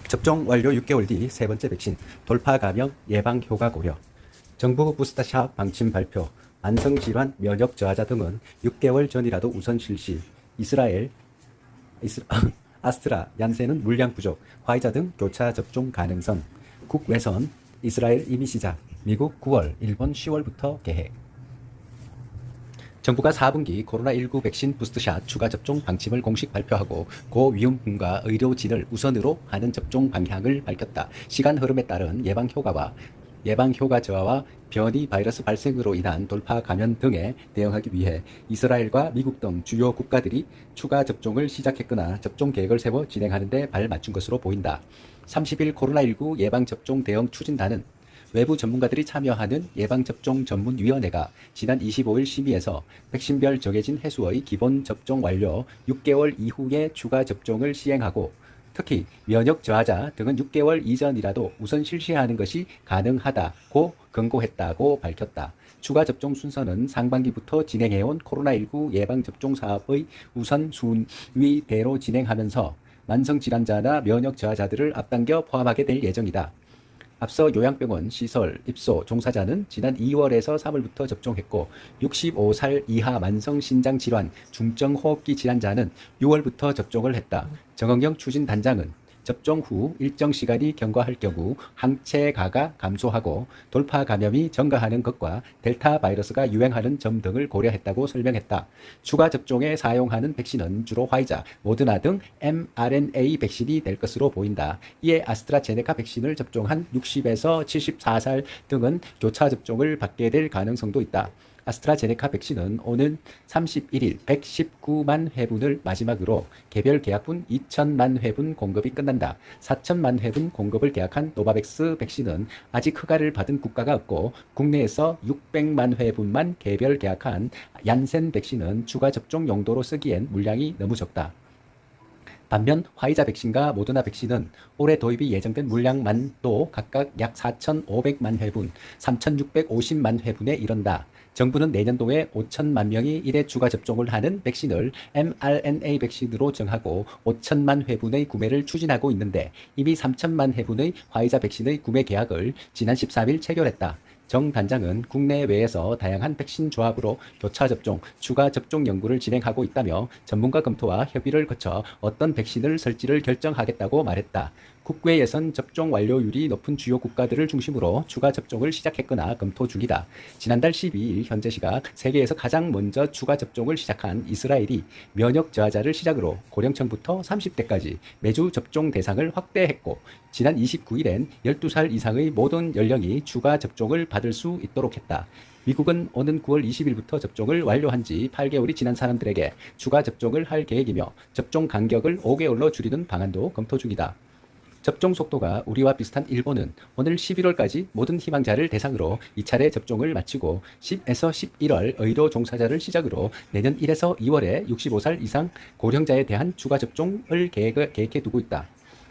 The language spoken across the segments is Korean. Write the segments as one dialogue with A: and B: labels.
A: 접종 완료 6개월 뒤 세 번째 백신 돌파 감염 예방 효과 고려. 정부 부스터샷 방침 발표. 만성질환 면역 저하자 등은 6개월 전이라도 우선 실시. 아스트라, 얀센은 물량 부족. 화이자 등 교차 접종 가능성. 국외선 이스라엘 이미 시작. 미국 9월, 일본 10월부터 계획. 정부가 4분기 코로나19 백신 부스트샷 추가 접종 방침을 공식 발표하고 고위험군과 의료진을 우선으로 하는 접종 방향을 밝혔다. 시간 흐름에 따른 예방 효과 저하와 변이 바이러스 발생으로 인한 돌파 감염 등에 대응하기 위해 이스라엘과 미국 등 주요 국가들이 추가 접종을 시작했거나 접종 계획을 세워 진행하는 데 발맞춘 것으로 보인다. 30일 코로나19 예방접종 대응 추진단은 외부 전문가들이 참여하는 예방접종 전문위원회가 지난 25일 심의에서 백신별 정해진 횟수의 기본 접종 완료 6개월 이후에 추가 접종을 시행하고 특히 면역 저하자 등은 6개월 이전이라도 우선 실시하는 것이 가능하다고 권고했다고 밝혔다. 추가 접종 순서는 상반기부터 진행해온 코로나19 예방접종 사업의 우선 순위대로 진행하면서 만성질환자나 면역 저하자들을 앞당겨 포함하게 될 예정이다. 앞서 요양병원 시설 입소 종사자는 지난 2월에서 3월부터 접종했고 65살 이하 만성신장질환 중증호흡기 질환자는 6월부터 접종을 했다. 정은경 추진단장은 접종 후 일정 시간이 경과할 경우 항체가가 감소하고 돌파 감염이 증가하는 것과 델타 바이러스가 유행하는 점 등을 고려했다고 설명했다. 추가 접종에 사용하는 백신은 주로 화이자, 모더나 등 mRNA 백신이 될 것으로 보인다. 이에 아스트라제네카 백신을 접종한 60에서 74살 등은 교차 접종을 받게 될 가능성도 있다. 아스트라제네카 백신은 오는 31일 119만 회분을 마지막으로 개별 계약분 2천만 회분 공급이 끝난다. 4천만 회분 공급을 계약한 노바백스 백신은 아직 허가를 받은 국가가 없고 국내에서 600만 회분만 개별 계약한 얀센 백신은 추가 접종 용도로 쓰기엔 물량이 너무 적다. 반면 화이자 백신과 모더나 백신은 올해 도입이 예정된 물량만도 각각 약 4,500만 회분, 3,650만 회분에 이른다. 정부는 내년도에 5천만 명이 1회 추가 접종을 하는 백신을 mRNA 백신으로 정하고 5천만 회분의 구매를 추진하고 있는데 이미 3천만 회분의 화이자 백신의 구매 계약을 지난 13일 체결했다. 정 단장은 국내외에서 다양한 백신 조합으로 교차 접종, 추가 접종 연구를 진행하고 있다며 전문가 검토와 협의를 거쳐 어떤 백신을 쓸지를 결정하겠다고 말했다. 국외 예선 접종 완료율이 높은 주요 국가들을 중심으로 추가 접종을 시작했거나 검토 중이다. 지난달 12일 현재 시각 세계에서 가장 먼저 추가 접종을 시작한 이스라엘이 면역 저하자를 시작으로 고령층부터 30대까지 매주 접종 대상을 확대했고 지난 29일엔 12살 이상의 모든 연령이 추가 접종을 받을 수 있도록 했다. 미국은 오는 9월 20일부터 접종을 완료한 지 8개월이 지난 사람들에게 추가 접종을 할 계획이며 접종 간격을 5개월로 줄이는 방안도 검토 중이다. 접종 속도가 우리와 비슷한 일본은 오늘 11월까지 모든 희망자를 대상으로 2차례 접종을 마치고 10에서 11월 의료 종사자를 시작으로 내년 1에서 2월에 65살 이상 고령자에 대한 추가 접종을 계획해 두고 있다.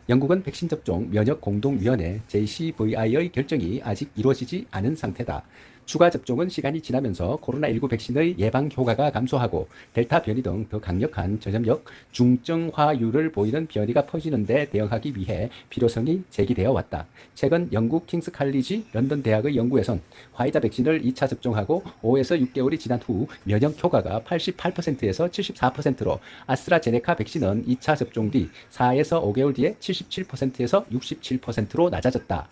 A: 영국은 백신 접종 면역 공동위원회 JCVI의 결정이 아직 이루어지지 않은 상태다. 추가 접종은 시간이 지나면서 코로나19 백신의 예방 효과가 감소하고 델타 변이 등 더 강력한 전염력, 중증화율을 보이는 변이가 퍼지는 데 대응하기 위해 필요성이 제기되어 왔다. 최근 영국 킹스 칼리지 런던 대학의 연구에선 화이자 백신을 2차 접종하고 5에서 6개월이 지난 후 면역 효과가 88%에서 74%로 아스트라제네카 백신은 2차 접종 뒤 4에서 5개월 뒤에 77%에서 67%로 낮아졌다.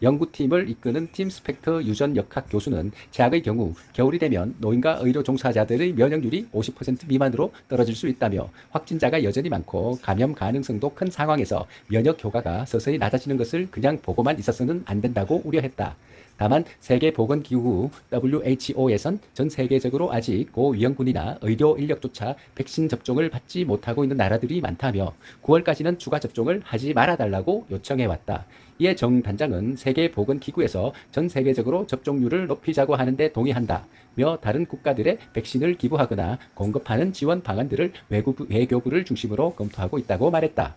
A: 연구팀을 이끄는 팀 스펙터 유전 역학 교수는 제약의 경우 겨울이 되면 노인과 의료 종사자들의 면역률이 50% 미만으로 떨어질 수 있다며 확진자가 여전히 많고 감염 가능성도 큰 상황에서 면역 효과가 서서히 낮아지는 것을 그냥 보고만 있어서는 안 된다고 우려했다. 다만 세계보건기구 WHO에선 전 세계적으로 아직 고위험군이나 의료 인력조차 백신 접종을 받지 못하고 있는 나라들이 많다며 9월까지는 추가 접종을 하지 말아달라고 요청해왔다. 이에 정 단장은 세계보건기구에서 전 세계적으로 접종률을 높이자고 하는데 동의한다며 다른 국가들의 백신을 기부하거나 공급하는 지원 방안들을 외교부를 중심으로 검토하고 있다고 말했다.